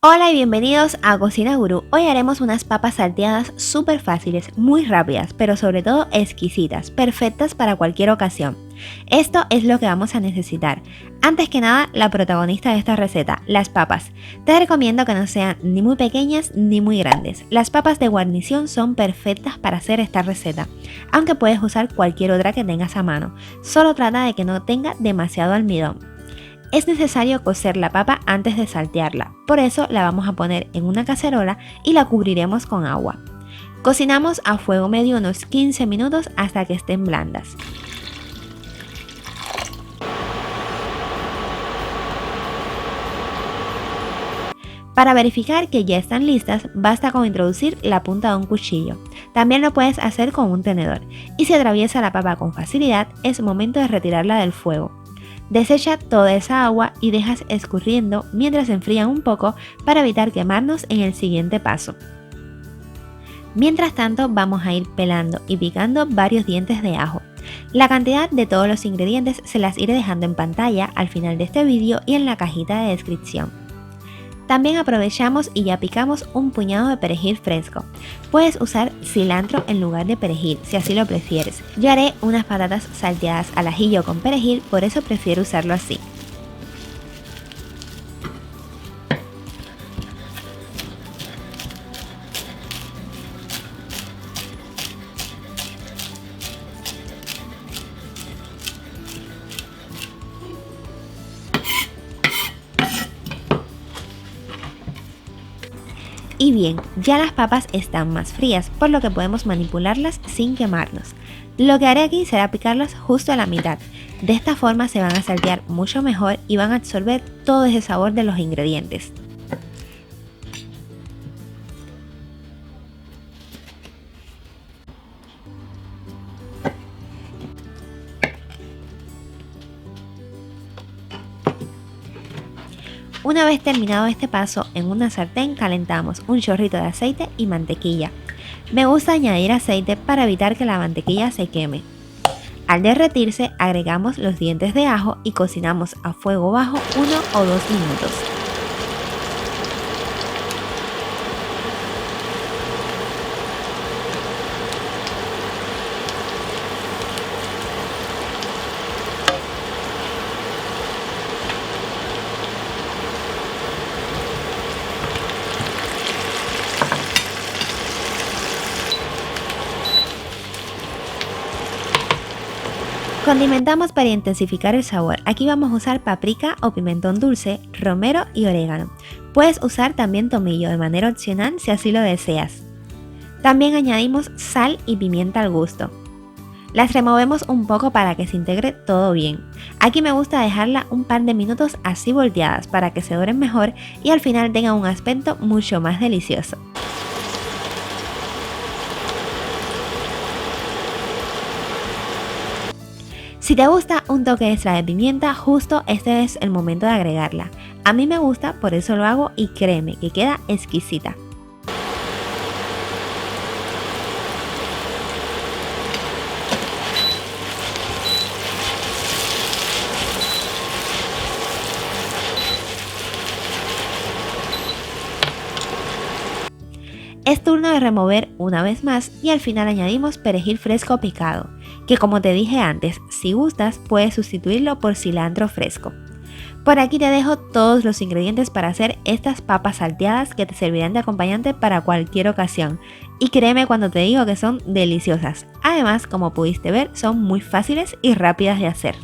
Hola y bienvenidos a Cocina Gurú. Hoy haremos unas papas salteadas súper fáciles, muy rápidas, pero sobre todo exquisitas, perfectas para cualquier ocasión. Esto es lo que vamos a necesitar. Antes que nada, la protagonista de esta receta, las papas. Te recomiendo que no sean ni muy pequeñas ni muy grandes. Las papas de guarnición son perfectas para hacer esta receta, aunque puedes usar cualquier otra que tengas a mano. Solo trata de que no tenga demasiado almidón. Es necesario cocer la papa antes de saltearla, por eso la vamos a poner en una cacerola y la cubriremos con agua. Cocinamos a fuego medio unos 15 minutos hasta que estén blandas. Para verificar que ya están listas, basta con introducir la punta de un cuchillo. También lo puedes hacer con un tenedor, y si atraviesa la papa con facilidad, es momento de retirarla del fuego. Desecha toda esa agua y dejas escurriendo mientras se enfrían un poco para evitar quemarnos en el siguiente paso. Mientras tanto, vamos a ir pelando y picando varios dientes de ajo. La cantidad de todos los ingredientes se las iré dejando en pantalla al final de este vídeo y en la cajita de descripción. También aprovechamos y ya picamos un puñado de perejil fresco. Puedes usar cilantro en lugar de perejil, si así lo prefieres. Yo haré unas patatas salteadas al ajillo con perejil, por eso prefiero usarlo así. Y bien, ya las papas están más frías, por lo que podemos manipularlas sin quemarnos. Lo que haré aquí será picarlas justo a la mitad. De esta forma se van a saltear mucho mejor y van a absorber todo ese sabor de los ingredientes. Una vez terminado este paso, en una sartén calentamos un chorrito de aceite y mantequilla. Me gusta añadir aceite para evitar que la mantequilla se queme. Al derretirse, agregamos los dientes de ajo y cocinamos a fuego bajo 1 o 2 minutos. Condimentamos para intensificar el sabor. Aquí vamos a usar paprika o pimentón dulce, romero y orégano. Puedes usar también tomillo de manera opcional si así lo deseas. También añadimos sal y pimienta al gusto. Las removemos un poco para que se integre todo bien. Aquí me gusta dejarla un par de minutos así volteadas para que se doren mejor y al final tengan un aspecto mucho más delicioso. Si te gusta un toque extra de pimienta, justo este es el momento de agregarla. A mí me gusta, por eso lo hago y créeme que queda exquisita. Es turno de remover una vez más y al final añadimos perejil fresco picado, que como te dije antes, si gustas puedes sustituirlo por cilantro fresco. Por aquí te dejo todos los ingredientes para hacer estas papas salteadas que te servirán de acompañante para cualquier ocasión. Y créeme cuando te digo que son deliciosas. Además, como pudiste ver, son muy fáciles y rápidas de hacer.